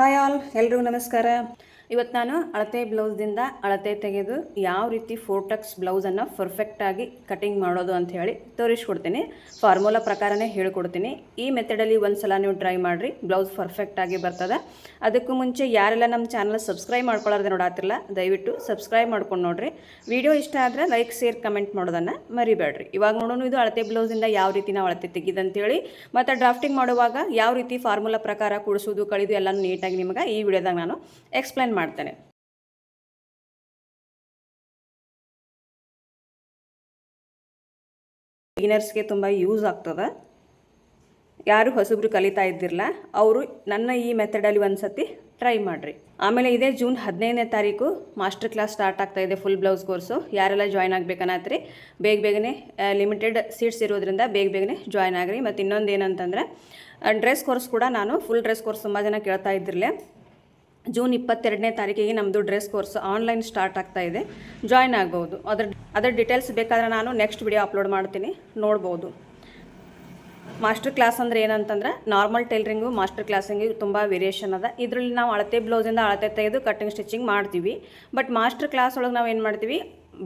Hi all, ಎಲ್ರಿಗೂ ನಮಸ್ಕಾರ. ಇವತ್ತು ನಾನು ಅಳತೆ ಬ್ಲೌಸ್ದಿಂದ ಅಳತೆ ತೆಗೆದು ಯಾವ ರೀತಿ ಫೋಟಕ್ಸ್ ಬ್ಲೌಸನ್ನು ಪರ್ಫೆಕ್ಟಾಗಿ ಕಟಿಂಗ್ ಮಾಡೋದು ಅಂತ ಹೇಳಿ ತೋರಿಸ್ಕೊಡ್ತೀನಿ. ಫಾರ್ಮುಲಾ ಪ್ರಕಾರನೇ ಹೇಳ್ಕೊಡ್ತೀನಿ. ಈ ಮೆಥಡಲ್ಲಿ ಒಂದು ಸಲ ನೀವು ಟ್ರೈ ಮಾಡಿರಿ, ಬ್ಲೌಸ್ ಪರ್ಫೆಕ್ಟಾಗಿ ಬರ್ತದೆ. ಅದಕ್ಕೂ ಮುಂಚೆ ಯಾರೆಲ್ಲ ನಮ್ಮ ಚಾನಲ್ ಸಬ್ಸ್ಕ್ರೈಬ್ ಮಾಡ್ಕೊಳ್ಳೋದು ನೋಡಾತಿರಲ್ಲ, ದಯವಿಟ್ಟು ಸಬ್ಸ್ಕ್ರೈಬ್ ಮಾಡ್ಕೊಂಡು ನೋಡಿರಿ. ವಿಡಿಯೋ ಇಷ್ಟ ಆದರೆ ಲೈಕ್, ಶೇರ್, ಕಮೆಂಟ್ ಮಾಡೋದನ್ನು ಮರಿಬೇಡ್ರಿ. ಇವಾಗ ನೋಡೋಣ ಇದು ಅಳತೆ ಬ್ಲೌಸಿಂದ ಯಾವ ರೀತಿ ನಾವು ಅಳತೆ ತೆಗೆದಂತೇಳಿ, ಮತ್ತು ಡ್ರಾಫ್ಟಿಂಗ್ ಮಾಡುವಾಗ ಯಾವ ರೀತಿ ಫಾರ್ಮುಲಾ ಪ್ರಕಾರ ಕೂಡಿಸೋದು ಕಳಿದು ಎಲ್ಲನೂ ನೀಟಾಗಿ ನಿಮಗೆ ಈ ವಿಡಿಯೋದಾಗ ನಾನು ಎಕ್ಸ್ಪ್ಲೈನ್ ಮಾಡ್ತೇನೆ. ಬಿಗಿನರ್ಸ್ಗೆ ತುಂಬ ಯೂಸ್ ಆಗ್ತದೆ. ಯಾರು ಹೊಸಬ್ರು ಕಲಿತಾ ಇದ್ದಿರಲ್ಲ ಅವರು ನನ್ನ ಈ ಮೆಥಡಲ್ಲಿ ಒಂದು ಸತಿ ಟ್ರೈ ಮಾಡಿರಿ. ಆಮೇಲೆ ಇದೇ ಜೂನ್ 15ನೇ ತಾರೀಕು ಮಾಸ್ಟರ್ ಕ್ಲಾಸ್ ಸ್ಟಾರ್ಟ್ ಆಗ್ತಾ ಇದೆ, ಫುಲ್ ಬ್ಲೌಸ್ ಕೋರ್ಸು. ಯಾರೆಲ್ಲ ಜಾಯ್ನ್ ಆಗಬೇಕನ್ನತ್ರಿ ಬೇಗನೆ ಲಿಮಿಟೆಡ್ ಸೀಟ್ಸ್ ಇರೋದ್ರಿಂದ ಬೇಗನೆ ಜಾಯ್ನ್ ಆಗಿರಿ. ಮತ್ತು ಇನ್ನೊಂದು ಏನಂತಂದರೆ ಡ್ರೆಸ್ ಕೋರ್ಸ್ ಕೂಡ ನಾನು ಫುಲ್ ಡ್ರೆಸ್ ಕೋರ್ಸ್ ತುಂಬ ಜನ ಕೇಳ್ತಾ ಇದ್ದಿರಲೇ. ಜೂನ್ 22ನೇ ತಾರೀಕಿಗೆ ನಮ್ಮದು ಡ್ರೆಸ್ ಕೋರ್ಸ್ ಆನ್ಲೈನ್ ಸ್ಟಾರ್ಟ್ ಆಗ್ತಾ ಇದೆ, ಜಾಯ್ನ್ ಆಗ್ಬೋದು. ಅದರ ಡೀಟೇಲ್ಸ್ ಬೇಕಾದರೆ ನಾನು ನೆಕ್ಸ್ಟ್ ವಿಡಿಯೋ ಅಪ್ಲೋಡ್ ಮಾಡ್ತೀನಿ, ನೋಡ್ಬೋದು. ಮಾಸ್ಟರ್ ಕ್ಲಾಸ್ ಅಂದರೆ ಏನಂತಂದ್ರೆ ನಾರ್ಮಲ್ ಟೈಲರಿಂಗು ಮಾಸ್ಟರ್ ಕ್ಲಾಸಿಂಗು ತುಂಬ ವೇರಿಯೇಷನ್ ಅದ. ಇದರಲ್ಲಿ ನಾವು ಅಳತೆ ಬ್ಲೌಸಿಂದ ಅಳತೆ ತೆಗೆದು ಕಟ್ಟಿಂಗ್ ಸ್ಟಿಚಿಂಗ್ ಮಾಡ್ತೀವಿ. ಬಟ್ ಮಾಸ್ಟರ್ ಕ್ಲಾಸ್ ಒಳಗೆ ನಾವು ಏನು ಮಾಡ್ತೀವಿ,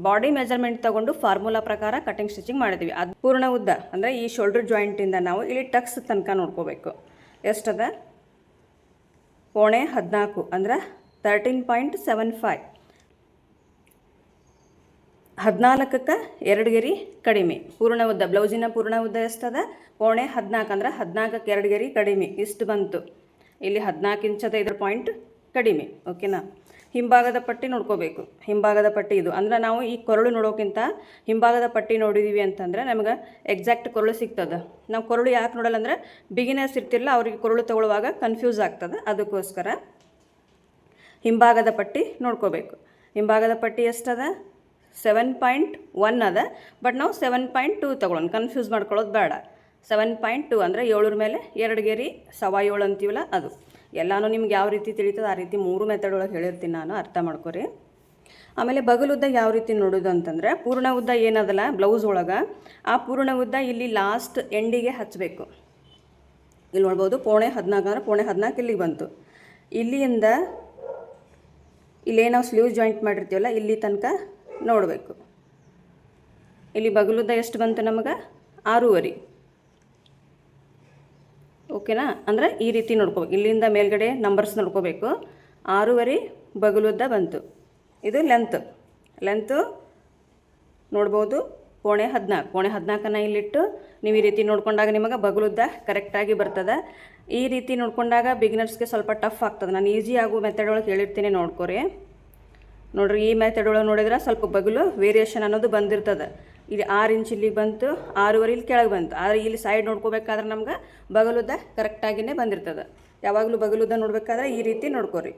ಬಾಡಿ ಮೆಜರ್ಮೆಂಟ್ ತೊಗೊಂಡು ಫಾರ್ಮುಲಾ ಪ್ರಕಾರ ಕಟ್ಟಿಂಗ್ ಸ್ಟಿಚಿಂಗ್ ಮಾಡ್ತೀವಿ. ಅದು ಪೂರ್ಣ ಉದ್ದ ಅಂದರೆ ಈ ಶೋಲ್ಡರ್ ಜಾಯಿಂಟಿಂದ ನಾವು ಇಲ್ಲಿ ಟಕ್ಸ್ ತನಕ ನೋಡ್ಕೋಬೇಕು. ಎಷ್ಟದ 14 ಅಂದ್ರೆ 13.75. 14ಕ್ಕೆ 2 ಗೆರೆ ಕಡಿಮೆ. ಪೂರ್ಣ ಉದ್ದ ಬ್ಲೌಸಿನ ಪೂರ್ಣ ಉದ್ದ ಎಷ್ಟದ 14 ಅಂದ್ರೆ 14ಕ್ಕೆ 2 ಗೆರೆ ಕಡಿಮೆ, ಇಷ್ಟು ಬಂತು. ಇಲ್ಲಿ 14 ಇಂಚದ ಇದ್ರ ಪಾಯಿಂಟ್ ಕಡಿಮೆ. ಓಕೆನಾ. ಹಿಂಭಾಗದ ಪಟ್ಟಿ ನೋಡ್ಕೋಬೇಕು. ಹಿಂಭಾಗದ ಪಟ್ಟಿ ಇದು ಅಂದ್ರೆ ನಾವು ಈ ಕೊರಳು ನೋಡೋಕ್ಕಿಂತ ಹಿಂಭಾಗದ ಪಟ್ಟಿ ನೋಡಿದೀವಿ ಅಂತಂದರೆ ನಮಗೆ ಎಕ್ಸಾಕ್ಟ್ ಕೊರಳು ಸಿಗ್ತದೆ. ನಾವು ಕೊರಳು ಯಾಕೆ ನೋಡಲ್ಲ ಅಂದರೆ ಬಿಗಿನರ್ಸ್ ಇರ್ತಿರಲ್ಲ, ಅವ್ರಿಗೆ ಕೊರಳು ತಗೊಳ್ಳುವಾಗ ಕನ್ಫ್ಯೂಸ್ ಆಗ್ತದೆ. ಅದಕ್ಕೋಸ್ಕರ ಹಿಂಭಾಗದ ಪಟ್ಟಿ ನೋಡ್ಕೋಬೇಕು. ಹಿಂಭಾಗದ ಪಟ್ಟಿ ಎಷ್ಟದ 7.1 ಅದ. ಬಟ್ ನಾವು 7.2 ತಗೊಳ್ಳೋಣ, ಕನ್ಫ್ಯೂಸ್ ಮಾಡ್ಕೊಳ್ಳೋದು ಬೇಡ. 7.2 ಅಂದರೆ 7 ಮೇಲೆ 2 ಗೆರೆ 7.25 ಅಂತೀವಲ್ಲ ಅದು. ಎಲ್ಲನೂ ನಿಮ್ಗೆ ಯಾವ ರೀತಿ ತಿಳಿತದೆ ಆ ರೀತಿ 3 ಮೆಥಡ್ ಒಳಗೆ ಹೇಳಿರ್ತೀನಿ ನಾನು, ಅರ್ಥ ಮಾಡ್ಕೊರಿ. ಆಮೇಲೆ ಬಗಲುದ್ದ ಯಾವ ರೀತಿ ನೋಡೋದು ಅಂತಂದರೆ ಪೂರ್ಣ ಉದ್ದ ಏನದಲ್ಲ ಬ್ಲೌಸ್ ಒಳಗೆ, ಆ ಪೂರ್ಣ ಉದ್ದ ಇಲ್ಲಿ ಲಾಸ್ಟ್ ಎಂಡಿಗೆ ಹಚ್ಚಬೇಕು. ಇಲ್ಲಿ ನೋಡ್ಬೋದು 14 ಅಂದರೆ 14 ಇಲ್ಲಿಗೆ ಬಂತು. ಇಲ್ಲಿಂದ ಇಲ್ಲೇ ನಾವು ಸ್ಲೀವ್ ಜಾಯಿಂಟ್ ಮಾಡಿರ್ತೀವಲ್ಲ ಇಲ್ಲಿ ತನಕ ನೋಡಬೇಕು. ಇಲ್ಲಿ ಬಗಲುದ್ದ ಎಷ್ಟು ಬಂತು ನಮಗೆ 6.5. ಓಕೆನಾ. ಅಂದರೆ ಈ ರೀತಿ ನೋಡ್ಕೋಬೇಕು, ಇಲ್ಲಿಂದ ಮೇಲ್ಗಡೆ ನಂಬರ್ಸ್ ನೋಡ್ಕೋಬೇಕು. 6.5 ಬಗಲುದ್ದ ಬಂತು. ಇದು ಲೆಂತು ನೋಡ್ಬೋದು 14.14 ಇಲ್ಲಿಟ್ಟು ನೀವು ಈ ರೀತಿ ನೋಡ್ಕೊಂಡಾಗ ನಿಮಗೆ ಬಗಲುದ್ದ ಕರೆಕ್ಟಾಗಿ ಬರ್ತದೆ. ಈ ರೀತಿ ನೋಡ್ಕೊಂಡಾಗ ಬಿಗಿನರ್ಸ್ಗೆ ಸ್ವಲ್ಪ ಟಫ್ ಆಗ್ತದೆ. ನಾನು ಈಸಿ ಆಗೋ ಮೆಥಡ್ ಒಳಗೆ ಹೇಳಿರ್ತೀನಿ, ನೋಡ್ಕೊರಿ. ನೋಡ್ರಿ, ಈ ಮೆಥಡ್ ಒಳಗೆ ನೋಡಿದ್ರೆ ಸ್ವಲ್ಪ ಬಗಲು ವೇರಿಯೇಷನ್ ಅನ್ನೋದು ಬಂದಿರ್ತದೆ. ಇಲ್ಲಿ 6 ಇಂಚ್ ಇಲ್ಲಿಗೆ ಬಂತು, 6.5 ಇಲ್ಲಿ ಕೆಳಗೆ ಬಂತು. ಆದರೆ ಇಲ್ಲಿ ಸೈಡ್ ನೋಡ್ಕೋಬೇಕಾದ್ರೆ ನಮ್ಗೆ ಬಗಲುದ್ದ ಕರೆಕ್ಟಾಗಿಯೇ ಬಂದಿರ್ತದೆ. ಯಾವಾಗಲೂ ಬಗಲುದ್ದ ನೋಡಬೇಕಾದ್ರೆ ಈ ರೀತಿ ನೋಡ್ಕೊರಿ,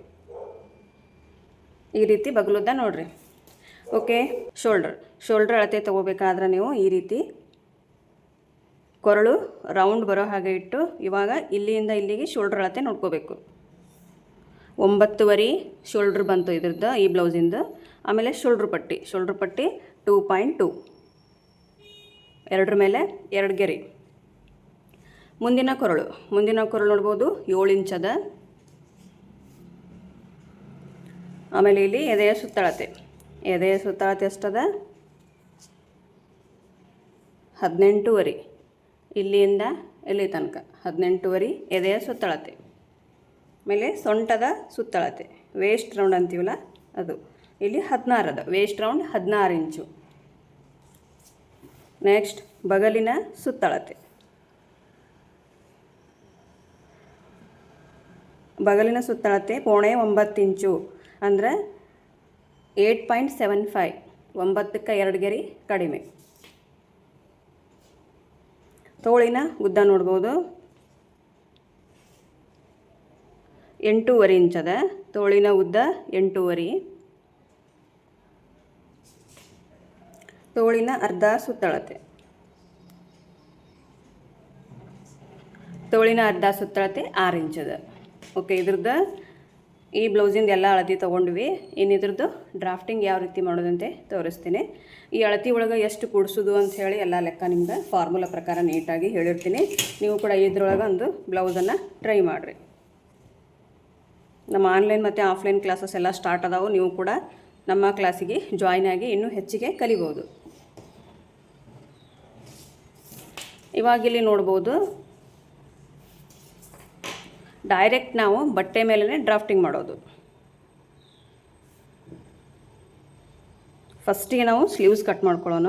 ಈ ರೀತಿ ಬಗಲುದ್ದ ನೋಡ್ರಿ. ಓಕೆ. ಶೋಲ್ಡ್ರ್ ಅಳತೆ ತೊಗೋಬೇಕಾದ್ರೆ ನೀವು ಈ ರೀತಿ ಕೊರಳು ರೌಂಡ್ ಬರೋ ಹಾಗೆ ಇಟ್ಟು ಇವಾಗ ಇಲ್ಲಿಂದ ಇಲ್ಲಿಗೆ ಶೋಲ್ಡ್ರ್ ಅಳತೆ ನೋಡ್ಕೋಬೇಕು. 9.5 ಶೋಲ್ಡ್ರ್ ಬಂತು ಇದ್ರದ್ದು, ಈ ಬ್ಲೌಸಿಂದು. ಆಮೇಲೆ ಶೋಲ್ಡ್ರ್ ಪಟ್ಟಿ 2.2, 2 ಮೇಲೆ 2 ಗೆರೆ. ಮುಂದಿನ ಕೊರಳು ನೋಡ್ಬೋದು 7 ಇಂಚದ. ಆಮೇಲೆ ಇಲ್ಲಿ ಎದೆಯ ಸುತ್ತಳತೆ ಎಷ್ಟದ 18.5. ಇಲ್ಲಿಂದ ಇಲ್ಲಿ ತನಕ 18.5 ಎದೆಯ ಸುತ್ತಳತೆ. ಆಮೇಲೆ ಸೊಂಟದ ಸುತ್ತಳತೆ ವೇಸ್ಟ್ ರೌಂಡ್ ಅಂತೀವಲ್ಲ ಅದು, ಇಲ್ಲಿ 16 ಅದ. ವೇಸ್ಟ್ ರೌಂಡ್ 16 ಇಂಚು. ನೆಕ್ಸ್ಟ್ ಬಗಲಿನ ಸುತ್ತಳತೆ 9.5 ಇಂಚು ಅಂದರೆ 8.75. 9ಕ್ಕೆ 2 ಗೆರೆ ಕಡಿಮೆ. ತೋಳಿನ ಉದ್ದ ನೋಡ್ಬೋದು 8.5 ಇಂಚದ. ತೋಳಿನ ಉದ್ದ 8.5. ತೋಳಿನ ಅರ್ಧ ಸುತ್ತಳತೆ 6 ಇಂಚದ. ಓಕೆ. ಇದ್ರದ್ದು ಈ ಬ್ಲೌಸಿಂದ ಎಲ್ಲ ಅಳತೆ ತೊಗೊಂಡ್ವಿ. ಇನ್ನಿದ್ರದ್ದು ಡ್ರಾಫ್ಟಿಂಗ್ ಯಾವ ರೀತಿ ಮಾಡೋದಂತೆ ತೋರಿಸ್ತೀನಿ. ಈ ಅಳತೆ ಒಳಗೆ ಎಷ್ಟು ಕೂಡಿಸೋದು ಅಂತ ಹೇಳಿ ಎಲ್ಲ ಲೆಕ್ಕ ನಿಮ್ಗೆ ಫಾರ್ಮುಲಾ ಪ್ರಕಾರ ನೀಟಾಗಿ ಹೇಳಿರ್ತೀನಿ. ನೀವು ಕೂಡ ಇದ್ರೊಳಗೆ ಒಂದು ಬ್ಲೌಸನ್ನು ಟ್ರೈ ಮಾಡಿರಿ. ನಮ್ಮ ಆನ್ಲೈನ್ ಮತ್ತು ಆಫ್ಲೈನ್ ಕ್ಲಾಸಸ್ ಎಲ್ಲ ಸ್ಟಾರ್ಟ್ ಅದಾವೆ. ನೀವು ಕೂಡ ನಮ್ಮ ಕ್ಲಾಸಿಗೆ ಜಾಯ್ನ್ ಆಗಿ ಇನ್ನೂ ಹೆಚ್ಚಿಗೆ ಕಲಿಬೋದು. ಇವಾಗಿಲ್ಲಿ ನೋಡ್ಬೋದು, ಡೈರೆಕ್ಟ್ ನಾವು ಬಟ್ಟೆ ಮೇಲೇ ಡ್ರಾಫ್ಟಿಂಗ್ ಮಾಡೋದು. ಫಸ್ಟಿಗೆ ನಾವು ಸ್ಲೀವ್ಸ್ ಕಟ್ ಮಾಡ್ಕೊಳ್ಳೋಣ.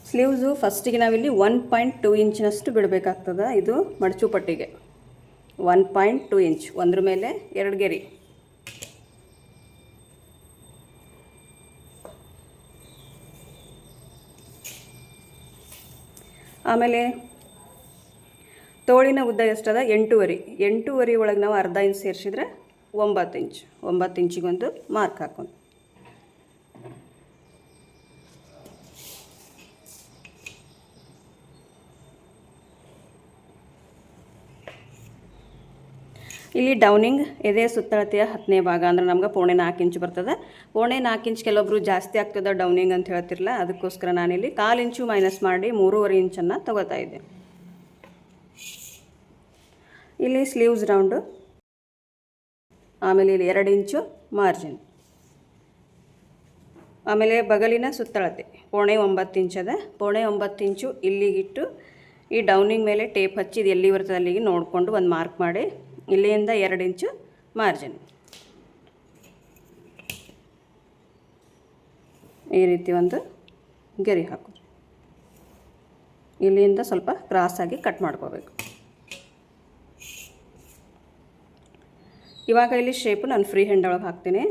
ಸ್ಲೀವ್ಸು ಫಸ್ಟಿಗೆ ನಾವಿಲ್ಲಿ 1.2 ಇಂಚಿನಷ್ಟು ಬಿಡಬೇಕಾಗ್ತದೆ. ಇದು ಮಡಚು ಪಟ್ಟಿಗೆ 1.2 ಇಂಚ್, ಒಂದ್ರ ಮೇಲೆ 2 ಗೆರೆ. ಆಮೇಲೆ ತೋಳಿನ ಉದ್ದ ಎಷ್ಟದ 8.5. 8.5 ಒಳಗೆ ನಾವು ಅರ್ಧ ಇಂಚ್ ಸೇರಿಸಿದ್ರೆ 9 ಇಂಚ್. 9 ಇಂಚಿಗೊಂದು ಮಾರ್ಕ್ ಹಾಕೊಂಡು ಇಲ್ಲಿ ಡೌನಿಂಗ್ ಎದೆ ಸುತ್ತಳತೆಯ 10ನೇ ಭಾಗ ಅಂದ್ರೆ ನಮ್ಗೆ 4.5 ಇಂಚ್ ಬರ್ತದೆ. 4.5 ಇಂಚ್ ಕೆಲವೊಬ್ಬರು ಜಾಸ್ತಿ ಆಗ್ತದೆ ಡೌನಿಂಗ್ ಅಂತ ಹೇಳ್ತಿರಲ್ಲ, ಅದಕ್ಕೋಸ್ಕರ ನಾನಿಲ್ಲಿ 1/4 ಇಂಚು ಮೈನಸ್ ಮಾಡಿ 3.5 ಇಂಚನ್ನು ತಗೋತಾ ಇದ್ದೆ. ಇಲ್ಲಿ ಸ್ಲೀವ್ಸ್ ರೌಂಡು, ಆಮೇಲೆ ಇಲ್ಲಿ 2 ಇಂಚು ಮಾರ್ಜಿನ್, ಆಮೇಲೆ ಬಗಲಿನ ಸುತ್ತಳತೆ 0.9 ಇಂಚ್ ಅದ. 0.9 ಇಂಚು ಇಲ್ಲಿಗಿಟ್ಟು ಈ ಡೌನಿಂಗ್ ಮೇಲೆ ಟೇಪ್ ಹಚ್ಚಿ ಇದು ಎಲ್ಲಿ ಬರ್ತದೆ ಅಲ್ಲಿಗೆ ನೋಡಿಕೊಂಡು ಒಂದು ಮಾರ್ಕ್ ಮಾಡಿ ಇಲ್ಲಿಂದ 2 ಇಂಚು ಮಾರ್ಜಿನ್. ಈ ರೀತಿ ಒಂದು ಗೆರೆ ಹಾಕೋದು. ಇಲ್ಲಿಂದ ಸ್ವಲ್ಪ ಕ್ರಾಸಾಗಿ ಕಟ್ ಮಾಡ್ಕೋಬೇಕು. ಇವಾಗ ಇಲ್ಲಿ ಶೇಪು ನಾನು ಫ್ರೀ ಹ್ಯಾಂಡ್ ಒಳಗೆ ಹಾಕ್ತೀನಿ.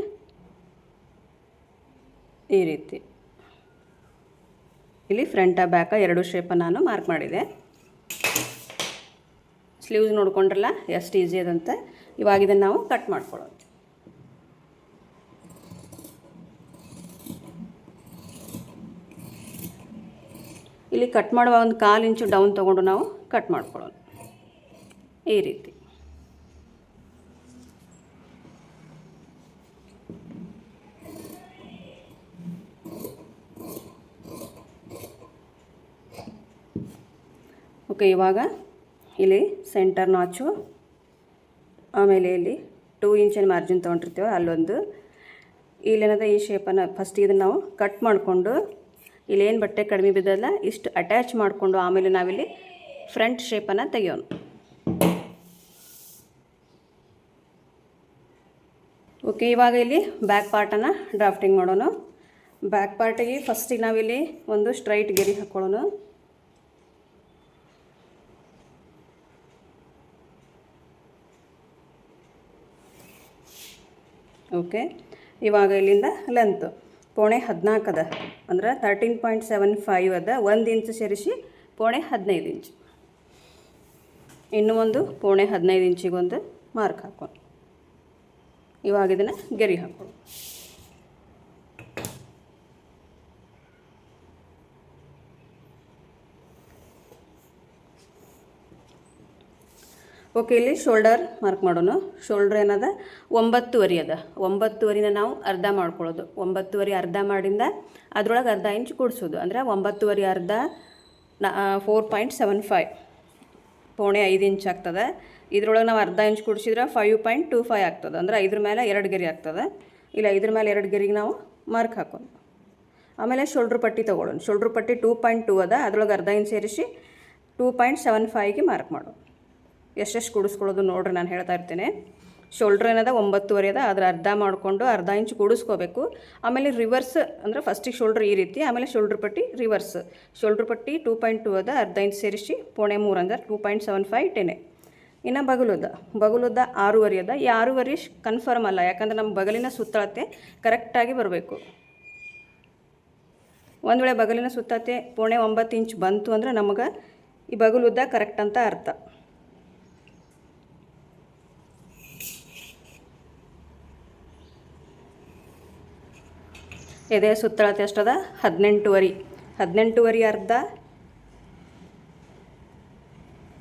ಈ ರೀತಿ ಇಲ್ಲಿ ಫ್ರಂಟ ಬ್ಯಾಕ 2 ಶೇಪನ್ನು ನಾನು ಮಾರ್ಕ್ ಮಾಡಿದೆ. ಸ್ಲೀವ್ಸ್ ನೋಡ್ಕೊಂಡ್ರಲ್ಲ ಎಷ್ಟು ಈಸಿ ಅದಂತ. ಇವಾಗ ಇದನ್ನು ನಾವು ಕಟ್ ಮಾಡ್ಕೊಳ್ಳೋದು. ಇಲ್ಲಿ ಕಟ್ ಮಾಡುವ ಒಂದು 1/4 ಇಂಚು ಡೌನ್ ತೊಗೊಂಡು ನಾವು ಕಟ್ ಮಾಡ್ಕೊಳ್ಳೋದು ಈ ರೀತಿ. ಓಕೆ, ಇವಾಗ ಇಲ್ಲಿ ಸೆಂಟರ್ ನಾಚು, ಆಮೇಲೆ ಇಲ್ಲಿ 2 ಇಂಚಿನ ಮಾರ್ಜಿನ್ ತೊಗೊಂಡಿರ್ತೀವಿ ಅಲ್ಲೊಂದು, ಇಲ್ಲೇನದ ಈ ಶೇಪನ್ನು ಫಸ್ಟ್ ಇದನ್ನು ನಾವು ಕಟ್ ಮಾಡಿಕೊಂಡು ಇಲ್ಲೇನು ಬಟ್ಟೆ ಕಡಿಮೆ ಬಿದ್ದಲ್ಲ ಇಷ್ಟು ಅಟ್ಯಾಚ್ ಮಾಡಿಕೊಂಡು ಆಮೇಲೆ ನಾವಿಲ್ಲಿ ಫ್ರಂಟ್ ಶೇಪನ್ನು ತೆಗಿಯೋಣ. ಓಕೆ, ಇವಾಗ ಇಲ್ಲಿ ಬ್ಯಾಕ್ ಪಾರ್ಟನ್ನು ಡ್ರಾಫ್ಟಿಂಗ್ ಮಾಡೋಣ. ಬ್ಯಾಕ್ ಪಾರ್ಟಿಗೆ ಫಸ್ಟಿಗೆ ನಾವಿಲ್ಲಿ ಒಂದು ಸ್ಟ್ರೈಟ್ ಗೆರೆ ಹಾಕ್ಕೊಳ್ಳೋಣ. ಓಕೆ, ಇವಾಗ ಇಲ್ಲಿಂದ ಲೆಂತ್ 0.14 ಅದ, ಅಂದ್ರೆ 13.75 ಅದ. 1 ಇಂಚ್ ಸೇರಿಸಿ 0.15 ಇಂಚ್. ಇನ್ನೂ ಒಂದು 0.15 ಇಂಚಿಗೊಂದು ಮಾರ್ಕ್ ಹಾಕೋಣ. ಇವಾಗ ಇದನ್ನು ಗೆರೆ ಹಾಕೋಣ. ಓಕೆ, ಇಲ್ಲಿ ಶೋಲ್ಡರ್ ಮಾರ್ಕ್ ಮಾಡೋಣ. ಶೋಲ್ಡ್ರ್ ಏನದ 9.5 ಅದ. 9.5ನ ನಾವು ಅರ್ಧ ಮಾಡ್ಕೊಳ್ಳೋದು. 9.5 ಅರ್ಧ ಮಾಡಿಂದ ಅದ್ರೊಳಗೆ ಅರ್ಧ ಇಂಚ್ ಕೂಡಿಸೋದು. ಅಂದರೆ 9.5 ಅರ್ಧ 4.75, 0.5 ಇಂಚ್ ಆಗ್ತದೆ. ಇದ್ರೊಳಗೆ ನಾವು ಅರ್ಧ ಇಂಚ್ ಕೂಡಿಸಿದ್ರೆ 5.25 ಆಗ್ತದೆ. ಅಂದರೆ 5 ಮೇಲೆ 2 ಗೆರೆ ಆಗ್ತದೆ. ಇಲ್ಲ 5 ಮೇಲೆ 2 ಗೆರೆಗೆ ನಾವು ಮಾರ್ಕ್ ಹಾಕೋಣ. ಆಮೇಲೆ ಶೋಲ್ಡ್ರ್ ಪಟ್ಟಿ ತೊಗೊಳ್ಳೋಣ. ಶೋಲ್ಡ್ರ್ ಪಟ್ಟಿ 2.2 ಅದ, ಅದ್ರೊಳಗೆ ಅರ್ಧ ಇಂಚ್ ಸೇರಿಸಿ 2.75ಗೆ ಮಾರ್ಕ್ ಮಾಡೋಣ. ಎಷ್ಟೆಷ್ಟು ಕೂಡಿಸ್ಕೊಳ್ಳೋದು ನೋಡ್ರಿ, ನಾನು ಹೇಳ್ತಾ ಇರ್ತೇನೆ. ಶೋಲ್ಡ್ರ್ ಏನದ 9.5 ಅದ, ಅದ್ರ ಅರ್ಧ ಮಾಡಿಕೊಂಡು ಅರ್ಧ ಇಂಚ್ ಕೂಡಿಸ್ಕೋಬೇಕು. ಆಮೇಲೆ ರಿವರ್ಸ್ ಅಂದರೆ ಫಸ್ಟಿಗೆ ಶೋಲ್ಡ್ರ್ ಈ ರೀತಿ, ಆಮೇಲೆ ಶೋಲ್ಡ್ರ್ ಪಟ್ಟಿ ರಿವರ್ಸ್. ಶೋಲ್ಡ್ರ್ ಪಟ್ಟಿ 2.2 ಅದ, ಅರ್ಧ ಇಂಚ್ ಸೇರಿಸಿ 0.3 ಅಂದ್ರೆ 2.75 ಟೆನೆ. ಇನ್ನು ಬಗಲುದ್ದ 6.5 ಅದ. ಈ 6.5 ಕನ್ಫರ್ಮ್ ಅಲ್ಲ, ಯಾಕಂದ್ರೆ ನಮ್ಮ ಬಗಲಿನ ಸುತ್ತಳತೆ ಕರೆಕ್ಟಾಗಿ ಬರಬೇಕು. ಒಂದು ವೇಳೆ ಬಗಲಿನ ಸುತ್ತಳತೆ 0.9 ಇಂಚ್ ಬಂತು ಅಂದರೆ ನಮಗೆ ಈ ಬಗಲುದ್ದ ಕರೆಕ್ಟ್ ಅಂತ ಅರ್ಥ. ಎದೆ ಸುತ್ತಳತೆ ಎಷ್ಟದ 18.5. 18.5 ಅರ್ಧ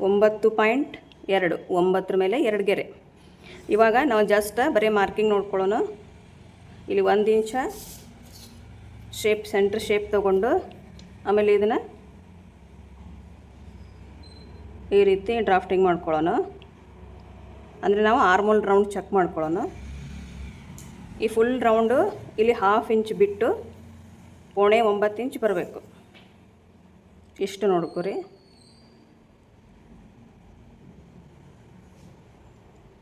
9.2, 9 ಮೇಲೆ 2 ಗೆರೆ. ಇವಾಗ ನಾವು ಜಸ್ಟ್ ಬರೀ ಮಾರ್ಕಿಂಗ್ ನೋಡ್ಕೊಳ್ಳೋಣ. ಇಲ್ಲಿ 1 ಇಂಚ ಶೇಪ್ ಸೆಂಟ್ರ್ ಶೇಪ್ ತೊಗೊಂಡು ಆಮೇಲೆ ಇದನ್ನು ಈ ರೀತಿ ಡ್ರಾಫ್ಟಿಂಗ್ ಮಾಡ್ಕೊಳ್ಳೋಣ. ಅಂದರೆ ನಾವು ಆರ್ಮೋಲ್ ರೌಂಡ್ ಚೆಕ್ ಮಾಡ್ಕೊಳ್ಳೋಣ. ಈ ಫುಲ್ ರೌಂಡು ಇಲ್ಲಿ 1/2 ಇಂಚ್ ಬಿಟ್ಟು 8.9 ಇಂಚ್ ಬರಬೇಕು. ಇಷ್ಟು ನೋಡ್ಕೊರಿ.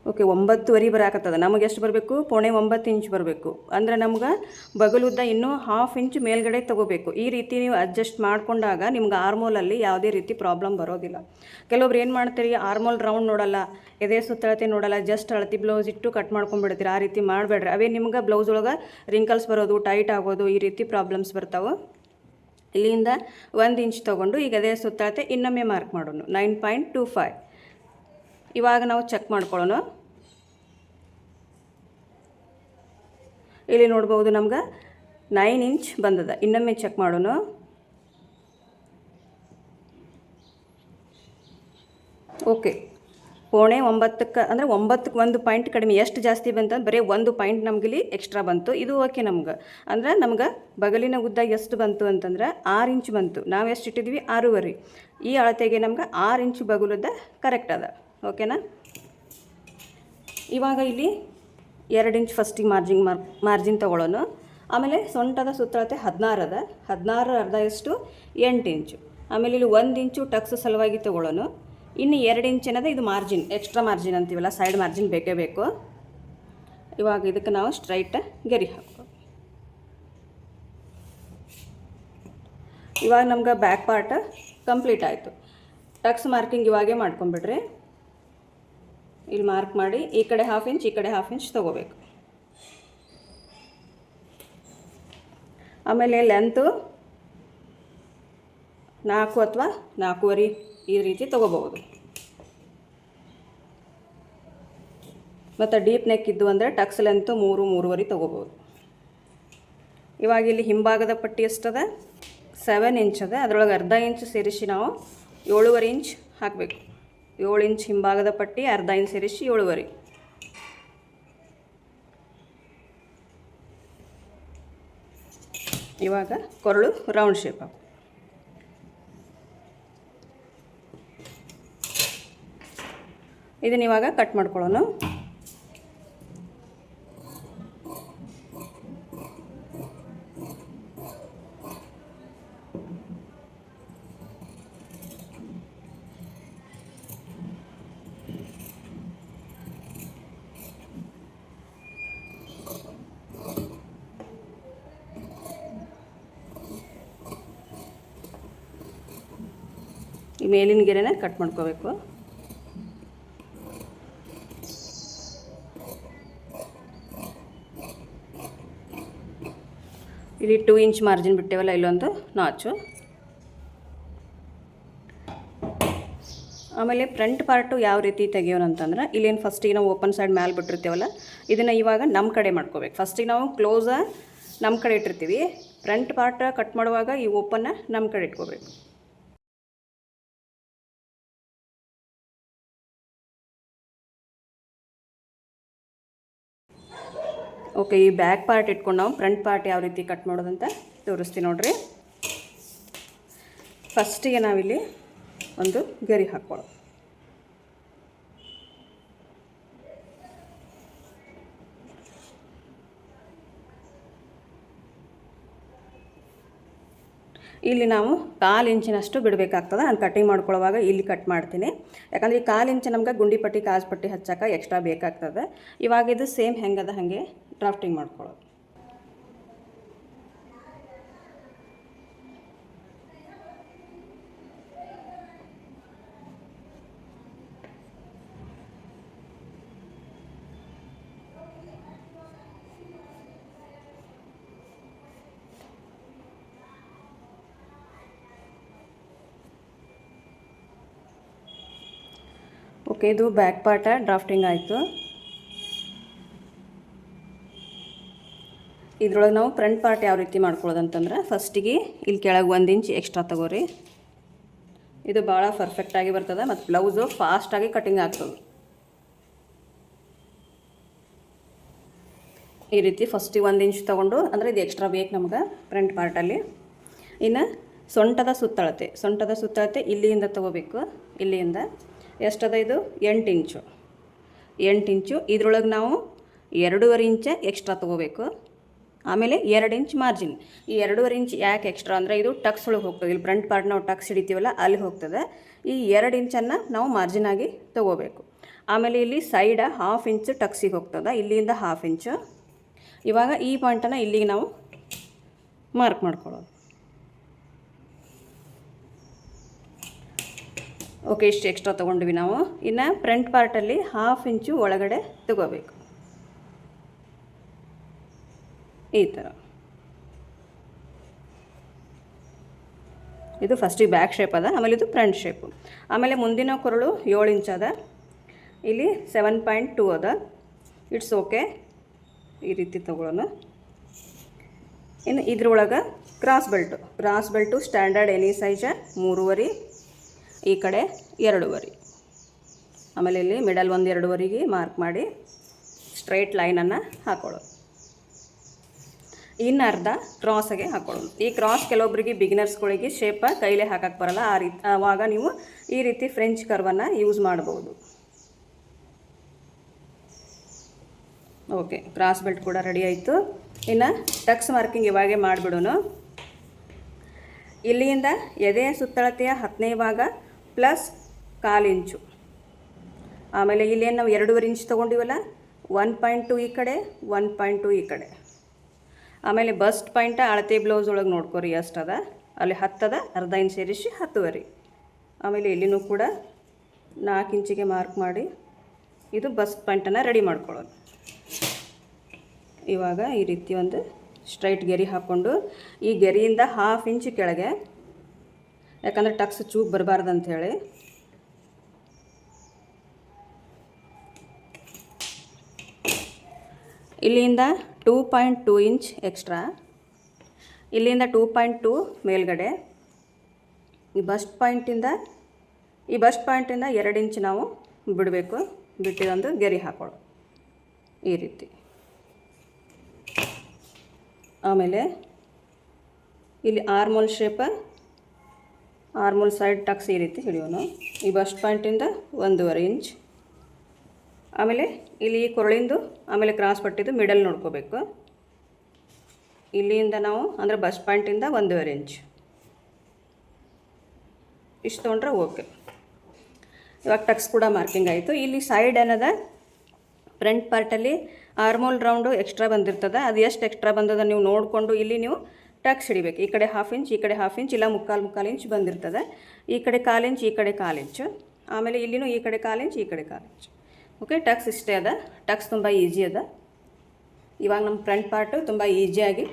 ಓಕೆ, 9.5 ಬರಾಕತ್ತದ. ನಮಗೆ ಎಷ್ಟು ಬರಬೇಕು? 8.9 ಇಂಚ್ ಬರಬೇಕು. ಅಂದರೆ ನಮ್ಗೆ ಬಗಲುದ್ದ ಇನ್ನೂ 1/2 ಇಂಚ್ ಮೇಲ್ಗಡೆ ತೊಗೋಬೇಕು. ಈ ರೀತಿ ನೀವು ಅಡ್ಜಸ್ಟ್ ಮಾಡಿಕೊಂಡಾಗ ನಿಮ್ಗೆ ಆರ್ಮೋಲಲ್ಲಿ ಯಾವುದೇ ರೀತಿ ಪ್ರಾಬ್ಲಮ್ ಬರೋದಿಲ್ಲ. ಕೆಲವೊಬ್ರು ಏನು ಮಾಡ್ತೀರಿ, ಆರ್ಮೋಲ್ ರೌಂಡ್ ನೋಡಲ್ಲ, ಎದೆ ಸುತ್ತಳತೆ ನೋಡಲ್ಲ, ಜಸ್ಟ್ ಅಳತಿ ಬ್ಲೌಸ್ ಇಟ್ಟು ಕಟ್ ಮಾಡ್ಕೊಂಡ್ಬಿಡ್ತೀರಿ. ಆ ರೀತಿ ಮಾಡಬೇಡ್ರಿ. ಅವೇ ನಿಮ್ಗೆ ಬ್ಲೌಸ್ ಒಳಗೆ ರಿಂಕಲ್ಸ್ ಬರೋದು, ಟೈಟ್ ಆಗೋದು, ಈ ರೀತಿ ಪ್ರಾಬ್ಲಮ್ಸ್ ಬರ್ತಾವೆ. ಇಲ್ಲಿಂದ 1 ಇಂಚ್ ತೊಗೊಂಡು ಈಗ ಎದೆ ಸುತ್ತಳತೆ ಇನ್ನೊಮ್ಮೆ ಮಾರ್ಕ್ ಮಾಡೋಣ, 9.25. ಇವಾಗ ನಾವು ಚೆಕ್ ಮಾಡ್ಕೊಳ್ಳೋಣ. ಇಲ್ಲಿ ನೋಡ್ಬೋದು ನಮ್ಗೆ 9 ಇಂಚ್ ಬಂದದ. ಇನ್ನೊಮ್ಮೆ ಚೆಕ್ ಮಾಡೋಣ. ಓಕೆ, 8.9 ಅಂದರೆ 9ಕ್ಕೆ 1 ಪಾಯಿಂಟ್ ಕಡಿಮೆ. ಎಷ್ಟು ಜಾಸ್ತಿ ಬಂತಂದ್ರೆ ಬರೀ 1 ಪಾಯಿಂಟ್ ನಮಗಿಲ್ಲಿ ಎಕ್ಸ್ಟ್ರಾ ಬಂತು. ಇದು ಓಕೆ ನಮ್ಗೆ. ಅಂದ್ರೆ ನಮ್ಗೆ ಬಗಲಿನ ಉದ್ದ ಎಷ್ಟು ಬಂತು ಅಂತಂದ್ರೆ 6 ಇಂಚ್ ಬಂತು. ನಾವು ಎಷ್ಟು ಇಟ್ಟಿದ್ವಿ? 6.5. ಈ ಅಳತೆಗೆ ನಮ್ಗೆ 6 ಇಂಚ್ ಬಗಲುದ್ದ ಕರೆಕ್ಟ್ ಅದ. ಓಕೆನಾ? ಇವಾಗ ಇಲ್ಲಿ 2 ಇಂಚ್ ಫಸ್ಟಿಗೆ ಮಾರ್ಜಿನ್ ತೊಗೊಳ್ಳೋಣ. ಆಮೇಲೆ ಸೊಂಟದ ಸುತ್ತಳತೆ 16 ಅದ. 16 ಅರ್ಧ ಎಷ್ಟು? 8 ಇಂಚು. ಆಮೇಲೆ ಇಲ್ಲಿ 1 ಇಂಚು ಟಕ್ಸ್ ಸಲುವಾಗಿ ತೊಗೊಳ್ಳೋಣ. ಇನ್ನು 2 ಇಂಚ್ ಏನದ, ಇದು ಮಾರ್ಜಿನ್, ಎಕ್ಸ್ಟ್ರಾ ಮಾರ್ಜಿನ್ ಅಂತೀವಲ್ಲ, ಸೈಡ್ ಮಾರ್ಜಿನ್ ಬೇಕೇ ಬೇಕು. ಇವಾಗ ಇದಕ್ಕೆ ನಾವು ಸ್ಟ್ರೈಟ್ ಗೆರಿ ಹಾಕೋ. ಇವಾಗ ನಮ್ಗೆ ಬ್ಯಾಕ್ ಪಾರ್ಟ್ ಕಂಪ್ಲೀಟ್ ಆಯಿತು. ಟಕ್ಸ್ ಮಾರ್ಕಿಂಗ್ ಇವಾಗೇ ಮಾಡ್ಕೊಂಬಿಡ್ರಿ. ಇಲ್ಲಿ ಮಾರ್ಕ್ ಮಾಡಿ ಈ ಕಡೆ 1/2 ಇಂಚ್, ಈ ಕಡೆ 1/2 ಇಂಚ್ ತೊಗೋಬೇಕು. ಆಮೇಲೆ ಲೆಂತು 4 ಅಥವಾ 4.5 ಈ ರೀತಿ ತೊಗೋಬಹುದು. ಮತ್ತು ಡೀಪ್ ನೆಕ್ ಇದ್ದು ಅಂದರೆ ಟಕ್ಸ್ ಲೆಂತು 3-3.5 ತೊಗೋಬೋದು. ಇವಾಗ ಇಲ್ಲಿ ಹಿಂಭಾಗದ ಪಟ್ಟಿ ಎಷ್ಟದ? 7 ಇಂಚ್ ಅದ. ಅದರೊಳಗೆ ಅರ್ಧ ಇಂಚ್ ಸೇರಿಸಿ ನಾವು 7.5 ಇಂಚ್ ಹಾಕಬೇಕು. 7 ಇಂಚ್ ಹಿಂಭಾಗದ ಪಟ್ಟಿ, ಅರ್ಧ ಇಂಚ್ ಸೇರಿಸಿ 7.5. ಇವಾಗ ಕೊರಳು ರೌಂಡ್ ಶೇಪ್ ಹಾಕು. ಇದನ್ನ ಇವಾಗ ಕಟ್ ಮಾಡ್ಕೊಳ್ಳೋಣ. ಈ ಮೇಲಿನ ಗೆರೆನ ಕಟ್ ಮಾಡ್ಕೋಬೇಕು. ಇಲ್ಲಿ 2 ಇಂಚ್ ಮಾರ್ಜಿನ್ ಬಿಟ್ಟೇವಲ್ಲ, ಇಲ್ಲೊಂದು ನಾಚು. ಆಮೇಲೆ ಫ್ರಂಟ್ ಪಾರ್ಟು ಯಾವ ರೀತಿ ತೆಗಿಯೋಣ ಅಂತಂದ್ರೆ, ಇಲ್ಲೇನು ಫಸ್ಟಿಗೆ ನಾವು ಓಪನ್ ಸೈಡ್ ಮ್ಯಾಲೆ ಬಿಟ್ಟಿರ್ತೀವಲ್ಲ, ಇದನ್ನು ಇವಾಗ ನಮ್ಮ ಕಡೆ ಮಾಡ್ಕೋಬೇಕು. ಫಸ್ಟಿಗೆ ನಾವು ಕ್ಲೋಸ ನಮ್ಮ ಕಡೆ ಇಟ್ಟಿರ್ತೀವಿ. ಫ್ರಂಟ್ ಪಾರ್ಟ್ ಕಟ್ ಮಾಡುವಾಗ ಈ ಓಪನ್ನ ನಮ್ಮ ಕಡೆ ಇಟ್ಕೋಬೇಕು. ಓಕೆ, ಈ ಬ್ಯಾಕ್ ಪಾರ್ಟ್ ಇಟ್ಕೊಂಡು ನಾವು ಫ್ರಂಟ್ ಪಾರ್ಟ್ ಯಾವ ರೀತಿ ಕಟ್ ಮಾಡೋದಂತ ತೋರಿಸ್ತೀವಿ ನೋಡ್ರಿ. ಫಸ್ಟಿಗೆ ನಾವಿಲ್ಲಿ ಒಂದು ಗರಿ ಹಾಕ್ಕೊಳ್ಳೋ. ಇಲ್ಲಿ ನಾವು 1/4 ಇಂಚಿನಷ್ಟು ಬಿಡಬೇಕಾಗ್ತದೆ. ನಾನು ಕಟ್ಟಿಂಗ್ ಮಾಡ್ಕೊಳ್ಳುವಾಗ ಇಲ್ಲಿ ಕಟ್ ಮಾಡ್ತೀನಿ. ಯಾಕಂದರೆ ಈ 1/4 ಇಂಚ್ ನಮ್ಗೆ ಗುಂಡಿ ಪಟ್ಟಿ, ಕಾಜು ಪಟ್ಟಿ ಹಚ್ಚಕ್ಕೆ ಎಕ್ಸ್ಟ್ರಾ ಬೇಕಾಗ್ತದೆ. ಇವಾಗ ಇದು ಸೇಮ್ ಹೆಂಗದ ಹಾಗೆ ಡ್ರಾಫ್ಟಿಂಗ್ ಮಾಡ್ಕೊಳ್ಳೋದು. ಓಕೆ, ಇದು ಬ್ಯಾಕ್ ಪಾರ್ಟ ಡ್ರಾಫ್ಟಿಂಗ್ ಆಯಿತು. ಇದ್ರೊಳಗೆ ನಾವು ಫ್ರಂಟ್ ಪಾರ್ಟ್ ಯಾವ ರೀತಿ ಮಾಡ್ಕೊಳ್ಳೋದು ಅಂತಂದ್ರೆ, ಫಸ್ಟಿಗೆ ಇಲ್ಲಿ ಕೆಳಗೆ 1 ಇಂಚ್ ಎಕ್ಸ್ಟ್ರಾ ತಗೋರಿ. ಇದು ಭಾಳ ಪರ್ಫೆಕ್ಟಾಗಿ ಬರ್ತದೆ ಮತ್ತು ಬ್ಲೌಸು ಫಾಸ್ಟಾಗಿ ಕಟಿಂಗ್ ಆಗ್ತದೆ. ಈ ರೀತಿ ಫಸ್ಟಿಗೆ 1 ಇಂಚ್ ತೊಗೊಂಡು, ಅಂದರೆ ಇದು ಎಕ್ಸ್ಟ್ರಾ ಬೇಕು ನಮ್ಗೆ ಫ್ರಂಟ್ ಪಾರ್ಟಲ್ಲಿ. ಇನ್ನು ಸೊಂಟದ ಸುತ್ತಳತೆ ಇಲ್ಲಿಂದ ತಗೋಬೇಕು. ಇಲ್ಲಿಂದ ಎಷ್ಟದ ಇದು 8 ಇಂಚು. 8 ಇಂಚು. ಇದ್ರೊಳಗೆ ನಾವು 2.5 ಇಂಚ ಎಕ್ಸ್ಟ್ರಾ ತೊಗೋಬೇಕು. ಆಮೇಲೆ 2 ಇಂಚ್ ಮಾರ್ಜಿನ್. ಈ 2.5 ಇಂಚ್ ಯಾಕೆ ಎಕ್ಸ್ಟ್ರಾ ಅಂದರೆ ಇದು ಟಕ್ಸ್ ಒಳಗೆ ಹೋಗ್ತದೆ. ಇಲ್ಲಿ ಫ್ರಂಟ್ ಪಾರ್ಟ್ ನಾವು ಟಕ್ಸ್ ಹಿಡಿತೀವಲ್ಲ ಅಲ್ಲಿ ಹೋಗ್ತದೆ. ಈ 2 ಇಂಚನ್ನು ನಾವು ಮಾರ್ಜಿನ್ ಆಗಿ ತೊಗೋಬೇಕು. ಆಮೇಲೆ ಇಲ್ಲಿ ಸೈಡ 1/2 ಇಂಚ್ ಟಕ್ಸಿಗೆ ಹೋಗ್ತದೆ, ಇಲ್ಲಿಂದ 1/2 ಇಂಚು. ಇವಾಗ ಈ ಪಾಯಿಂಟನ್ನು ಇಲ್ಲಿಗೆ ನಾವು ಮಾರ್ಕ್ ಮಾಡ್ಕೊಳ್ಳೋದು. ಓಕೆ, ಇಷ್ಟು ಎಕ್ಸ್ಟ್ರಾ ತೊಗೊಂಡ್ವಿ ನಾವು. ಇನ್ನು ಫ್ರಂಟ್ ಪಾರ್ಟಲ್ಲಿ 1/2 ಇಂಚು ಒಳಗಡೆ ತಗೋಬೇಕು. ಈ ಥರ. ಇದು ಫಸ್ಟಿಗೆ ಬ್ಯಾಕ್ ಶೇಪ್ ಅದ, ಆಮೇಲೆ ಇದು ಫ್ರಂಟ್ ಶೇಪು. ಆಮೇಲೆ ಮುಂದಿನ ಕೊರಳು 7 ಇಂಚ್ ಅದ, ಇಲ್ಲಿ 7.2 ಅದ. ಇಟ್ಸ್ ಓಕೆ, ಈ ರೀತಿ ತಗೊಳ್ಳೋಣ. ಇನ್ನು ಇದ್ರೊಳಗೆ ಕ್ರಾಸ್ ಬೆಲ್ಟು ಸ್ಟ್ಯಾಂಡರ್ಡ್ ಎನಿ ಸೈಜ 3.5, ಈ ಕಡೆ 2.5. ಆಮೇಲೆ ಇಲ್ಲಿ ಮಿಡಲ್ 1-2.5ಗೆ ಮಾರ್ಕ್ ಮಾಡಿ ಸ್ಟ್ರೈಟ್ ಲೈನನ್ನು ಹಾಕೊಳ್ಳೋದು. ಇನ್ನು ಅರ್ಧ ಕ್ರಾಸಾಗೆ ಹಾಕೊಳ್ಳೋದು. ಈ ಕ್ರಾಸ್ ಕೆಲವೊಬ್ಬರಿಗೆ ಬಿಗಿನರ್ಸ್ಗಳಿಗೆ ಶೇಪ ಕೈಲೇ ಹಾಕಕ್ಕೆ ಬರಲ್ಲ. ಆವಾಗ ನೀವು ಈ ರೀತಿ ಫ್ರೆಂಚ್ ಕರ್ವನ್ನು ಯೂಸ್ ಮಾಡ್ಬೋದು. ಓಕೆ, ಕ್ರಾಸ್ ಬೆಲ್ಟ್ ಕೂಡ ರೆಡಿ ಆಯಿತು. ಇನ್ನು ಟಕ್ಸ್ ಮಾರ್ಕಿಂಗ್ ಇವಾಗೆ ಮಾಡಿಬಿಡೋಣ. ಇಲ್ಲಿಂದ ಎದೆಯ ಸುತ್ತಳತೆಯ 10ನೇ ಭಾಗ ಪ್ಲಸ್ 1/4 ಇಂಚು. ಆಮೇಲೆ ಇಲ್ಲೇನು ನಾವು 2.5 ಇಂಚ್ ತೊಗೊಂಡಿವಲ್ಲ, 1.2 ಈ ಕಡೆ, 1.2 ಈ ಕಡೆ. ಆಮೇಲೆ ಬಸ್ಟ್ ಪಾಯಿಂಟ ಅಳತೆ ಬ್ಲೌಸ್ ಒಳಗೆ ನೋಡ್ಕೊರಿ ಎಷ್ಟದ, ಅಲ್ಲಿ 10 ಅದ, ಅರ್ಧ ಇಂಚ್ ಸೇರಿಸಿ 10.5. ಆಮೇಲೆ ಇಲ್ಲಿನೂ ಕೂಡ 4 ಇಂಚಿಗೆ ಮಾರ್ಕ್ ಮಾಡಿ ಇದು ಬಸ್ಟ್ ಪಾಯಿಂಟನ್ನು ರೆಡಿ ಮಾಡ್ಕೊಳ್ಳೋದು. ಇವಾಗ ಈ ರೀತಿ ಒಂದು ಸ್ಟ್ರೈಟ್ ಗೆರೆ ಹಾಕ್ಕೊಂಡು ಈ ಗೆರೆಯಿಂದ 1/2 ಇಂಚ್ ಕೆಳಗೆ, ಯಾಕಂದರೆ ಟಕ್ಸ್ ಚೂಪ್ ಬರಬಾರ್ದು ಅಂಥೇಳಿ, ಇಲ್ಲಿಂದ 2.2 ಇಂಚ್ ಎಕ್ಸ್ಟ್ರಾ, ಇಲ್ಲಿಂದ 2.2 ಮೇಲ್ಗಡೆ. ಈ ಬಸ್ಟ್ ಪಾಯಿಂಟಿಂದ 2 ಇಂಚ್ ನಾವು ಬಿಡಬೇಕು. ಬಿಟ್ಟಿದೊಂದು ಗೆರೆ ಹಾಕೊಳ್ಳೋ ಈ ರೀತಿ. ಆಮೇಲೆ ಇಲ್ಲಿ ಆರ್ಮೋಲ್ ಶೇಪ, ಆರ್ಮೋಲ್ ಸೈಡ್ ಟಕ್ಸ್ ಈ ರೀತಿ ಹಿಡಿಯೋಣ. ಈ ಬಸ್ಟ್ ಪಾಯಿಂಟಿಂದ 1.5 ಇಂಚ್. ಆಮೇಲೆ ಇಲ್ಲಿ ಕೊರಳಿಂದು ಆಮೇಲೆ ಕ್ರಾಸ್ ಪಟ್ಟಿದ್ದು ಮಿಡಲ್ ನೋಡ್ಕೋಬೇಕು. ಇಲ್ಲಿಂದ ನಾವು ಅಂದರೆ ಬಸ್ಟ್ ಪಾಯಿಂಟಿಂದ 1.5 ಇಂಚ್ ಇಷ್ಟು ತೊಗೊಂಡ್ರೆ ಓಕೆ. ಇವಾಗ ಟಕ್ಸ್ ಕೂಡ ಮಾರ್ಕಿಂಗ್ ಆಯಿತು. ಇಲ್ಲಿ ಸೈಡ್ ಏನದ, ಫ್ರಂಟ್ ಪಾರ್ಟಲ್ಲಿ ಆರ್ಮೋಲ್ ರೌಂಡು ಎಕ್ಸ್ಟ್ರಾ ಬಂದಿರ್ತದೆ. ಅದು ಎಷ್ಟು ಎಕ್ಸ್ಟ್ರಾ ಬಂದದ ನೀವು ನೋಡಿಕೊಂಡು ಇಲ್ಲಿ ನೀವು ಟಕ್ಸ್ ಹಿಡಿಬೇಕು. ಈ ಕಡೆ 1/2 ಇಂಚ್, ಈ ಕಡೆ 1/2 ಇಂಚ್, ಇಲ್ಲ 3/4 ಇಂಚ್ ಬಂದಿರ್ತದೆ. ಈ ಕಡೆ 1/4 ಇಂಚ್, ಈ ಕಡೆ 1/4 ಇಂಚು. ಆಮೇಲೆ ಇಲ್ಲಿನೂ ಈ ಕಡೆ 1/4 ಇಂಚ್, ಈ ಕಡೆ 1/4 ಇಂಚ್. ಓಕೆ, ಟಕ್ಸ್ ಇಷ್ಟೇ ಅದ. ಟಕ್ಸ್ ತುಂಬ ಈಸಿ ಅದ. ಇವಾಗ ನಮ್ಮ ಫ್ರಂಟ್ ಪಾರ್ಟು ತುಂಬ ಈಸಿಯಾಗಿ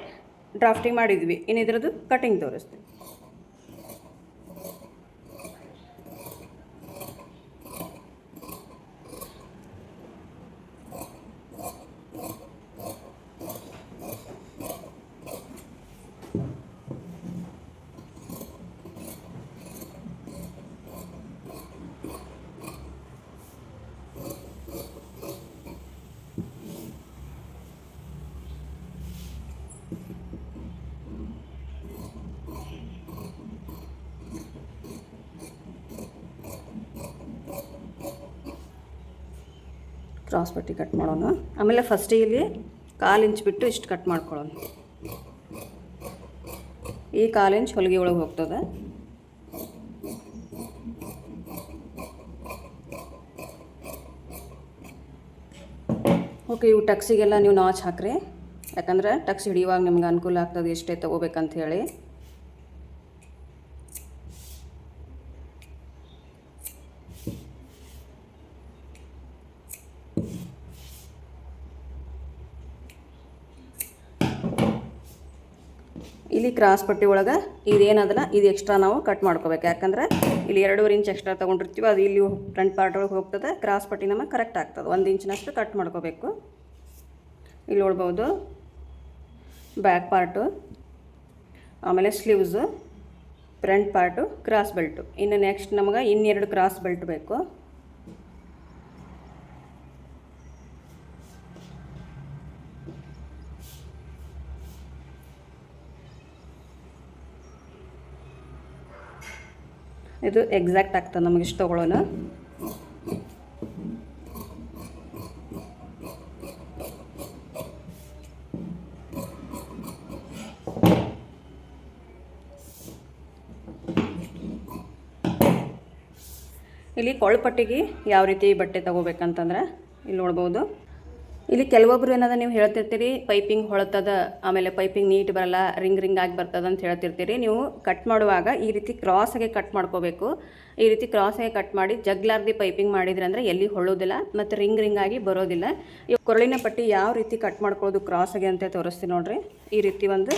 ಡ್ರಾಫ್ಟಿಂಗ್ ಮಾಡಿದ್ವಿ. ಇನ್ನು ಇದ್ರದ್ದು ಕಟಿಂಗ್ ತೋರಿಸ್ತೀವಿ. ಕ್ರಾಸ್ ಪಟ್ಟಿ ಕಟ್ ಮಾಡೋಣ. ಆಮೇಲೆ ಫಸ್ಟಿಗೆ ಇಲ್ಲಿ 1/4 ಇಂಚ್ ಬಿಟ್ಟು ಇಷ್ಟು ಕಟ್ ಮಾಡ್ಕೊಳ್ಳೋಣ. ಈ 1/4 ಇಂಚ್ ಹೊಲಿಗೆ ಒಳಗೆ ಹೋಗ್ತದೆ. ಓಕೆ, ಇವು ಟಕ್ಸಿಗೆಲ್ಲ ನೀವು ನಾಚ್ ಹಾಕ್ರಿ, ಯಾಕಂದ್ರೆ ಟಕ್ಸ್ ಹಿಡಿಯುವಾಗ ನಿಮ್ಗೆ ಅನುಕೂಲ ಆಗ್ತದೆ ಎಷ್ಟೇ ತೊಗೋಬೇಕಂತ ಹೇಳಿ. ಇಲ್ಲಿ ಕ್ರಾಸ್ ಪಟ್ಟಿ ಒಳಗೆ ಇದೇನದಲ್ಲ ಇದು ಎಕ್ಸ್ಟ್ರಾ ನಾವು ಕಟ್ ಮಾಡ್ಕೋಬೇಕು. ಯಾಕಂದ್ರೆ ಇಲ್ಲಿ 2.5 ಇಂಚ್ ಎಕ್ಸ್ಟ್ರಾ ತೊಗೊಂಡಿರ್ತೀವಿ, ಅದು ಇಲ್ಲಿ ಫ್ರಂಟ್ ಪಾರ್ಟ್ ಒಳಗೆ ಹೋಗ್ತದೆ. ಕ್ರಾಸ್ ಪಟ್ಟಿ ನಮಗೆ ಕರೆಕ್ಟ್ ಆಗ್ತದೆ. 1 ಇಂಚಿನಷ್ಟು ಕಟ್ ಮಾಡ್ಕೋಬೇಕು. ಇಲ್ಲಿ ನೋಡ್ಬೋದು ಬ್ಯಾಕ್ ಪಾರ್ಟು, ಆಮೇಲೆ sleeves, front part, cross belt. ಇನ್ನು ನೆಕ್ಸ್ಟ್ ನಮಗೆ ಇನ್ನೆರಡು ಕ್ರಾಸ್ ಬೆಲ್ಟ್ ಬೇಕು. ಇದು ಎಕ್ಸಾಕ್ಟ್ ಆಗ್ತದೆ ನಮಗೆ ಇಷ್ಟು ತೊಗೊಳ್ಳೋಣ. ಇಲ್ಲಿ ಕೊಳಪಟ್ಟಿಗೆ ಯಾವ ರೀತಿ ಬಟ್ಟೆ ತೊಗೋಬೇಕಂತಂದ್ರೆ ಇಲ್ಲಿ ನೋಡ್ಬೋದು. ಇಲ್ಲಿ ಕೆಲವೊಬ್ರು ಏನದ ನೀವು ಹೇಳ್ತಿರ್ತೀರಿ ಪೈಪಿಂಗ್ ಹೊಳತದ, ಆಮೇಲೆ ಪೈಪಿಂಗ್ ನೀಟ್ ಬರಲ್ಲ, ರಿಂಗ್ ಆಗಿ ಬರ್ತದೆ ಅಂತ ಹೇಳ್ತಿರ್ತೀರಿ. ನೀವು ಕಟ್ ಮಾಡುವಾಗ ಈ ರೀತಿ ಕ್ರಾಸಾಗೆ ಕಟ್ ಮಾಡ್ಕೋಬೇಕು. ಈ ರೀತಿ ಕ್ರಾಸಾಗಿ ಕಟ್ ಮಾಡಿ ಜಗ್ಲಾರ್ದಿ ಪೈಪಿಂಗ್ ಮಾಡಿದ್ರೆ ಅಂದರೆ ಎಲ್ಲಿ ಹೊಳ್ಳೋದಿಲ್ಲ ಮತ್ತು ರಿಂಗ್ ಆಗಿ ಬರೋದಿಲ್ಲ. ಈ ಕೊರಳಿನ ಪಟ್ಟಿ ಯಾವ ರೀತಿ ಕಟ್ ಮಾಡ್ಕೊಳ್ಳೋದು ಕ್ರಾಸಾಗೆ ಅಂತ ತೋರಿಸ್ತೀನಿ ನೋಡ್ರಿ. ಈ ರೀತಿ ಒಂದು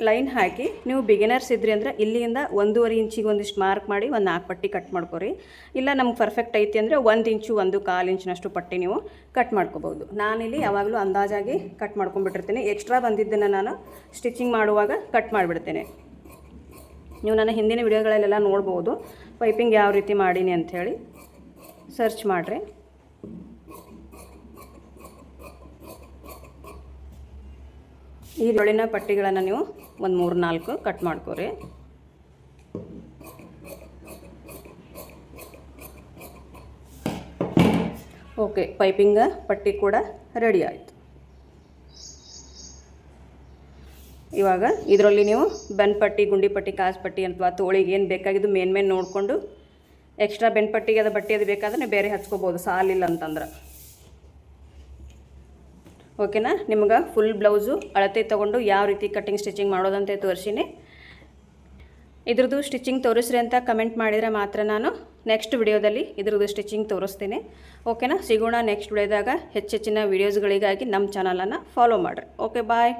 ಲೈನ್ ಹಾಕಿ, ನೀವು ಬಿಗಿನರ್ಸ್ ಇದ್ರಿ ಅಂದರೆ ಇಲ್ಲಿಂದ 1.5 ಇಂಚಿಗೆ ಒಂದಿಷ್ಟು ಮಾರ್ಕ್ ಮಾಡಿ ಒಂದು 4 ಪಟ್ಟಿ ಕಟ್ ಮಾಡ್ಕೊರಿ. ಇಲ್ಲ ನಮ್ಗೆ ಪರ್ಫೆಕ್ಟ್ ಐತಿ ಅಂದರೆ 1 ಇಂಚು 1/4 ಇಂಚಿನಷ್ಟು ಪಟ್ಟಿ ನೀವು ಕಟ್ ಮಾಡ್ಕೋಬೋದು. ನಾನಿಲ್ಲಿ ಯಾವಾಗಲೂ ಅಂದಾಜಾಗಿ ಕಟ್ ಮಾಡ್ಕೊಂಡ್ಬಿಟ್ಟಿರ್ತೀನಿ. ಎಕ್ಸ್ಟ್ರಾ ಬಂದಿದ್ದನ್ನು ನಾನು ಸ್ಟಿಚಿಂಗ್ ಮಾಡುವಾಗ ಕಟ್ ಮಾಡಿಬಿಡ್ತೇನೆ. ನೀವು ನನ್ನ ಹಿಂದಿನ ವಿಡಿಯೋಗಳಲ್ಲೆಲ್ಲ ನೋಡ್ಬೋದು ಪೈಪಿಂಗ್ ಯಾವ ರೀತಿ ಮಾಡೀನಿ ಅಂಥೇಳಿ, ಸರ್ಚ್ ಮಾಡಿರಿ. ಈ ಜೋಳಿನ ಪಟ್ಟಿಗಳನ್ನು ನೀವು ಒಂದು 3-4 ಕಟ್ ಮಾಡ್ಕೋರಿ. ಓಕೆ, ಪೈಪಿಂಗ್ ಪಟ್ಟಿ ಕೂಡ ರೆಡಿ ಆಯಿತು. ಇವಾಗ ಇದರಲ್ಲಿ ನೀವು ಬೆನ್ ಪಟ್ಟಿ, ಗುಂಡಿ ಪಟ್ಟಿ, ಕಾಸು ಪಟ್ಟಿ ಅಥವಾ ತೋಳಿಗೆ ಏನು ಬೇಕಾಗಿದ್ದು ಮೇನ್ ನೋಡಿಕೊಂಡು ಎಕ್ಸ್ಟ್ರಾ ಬೆನ್ ಪಟ್ಟಿಗೆ ಅದು ಬಟ್ಟೆ ಅದು ಬೇಕಾದ್ರೆ ನೀವು ಬೇರೆ ಹಚ್ಕೋಬೋದು, ಸಾಲಿಲ್ಲ ಅಂತಂದ್ರೆ. ಓಕೆನಾ? ನಿಮ್ಗೆ ಫುಲ್ ಬ್ಲೌಸು ಅಳತೆ ತೊಗೊಂಡು ಯಾವ ರೀತಿ ಕಟ್ಟಿಂಗ್ ಸ್ಟಿಚಿಂಗ್ ಮಾಡೋದಂತೆ ತೋರಿಸಿನಿ. ಇದ್ರದ್ದು ಸ್ಟಿಚಿಂಗ್ ತೋರಿಸ್ರಿ ಅಂತ ಕಮೆಂಟ್ ಮಾಡಿದರೆ ಮಾತ್ರ ನಾನು ನೆಕ್ಸ್ಟ್ ವಿಡಿಯೋದಲ್ಲಿ ಇದ್ರದ್ದು ಸ್ಟಿಚಿಂಗ್ ತೋರಿಸ್ತೀನಿ. ಓಕೆನಾ? ಸಿಗೋಣ ನೆಕ್ಸ್ಟ್ ವಿಡಿಯೋದಾಗ. ಹೆಚ್ಚಿನ ವೀಡಿಯೋಸ್ಗಳಿಗಾಗಿ ನಮ್ಮ ಚಾನಲನ್ನು ಫಾಲೋ ಮಾಡಿರಿ. ಓಕೆ, ಬಾಯ್.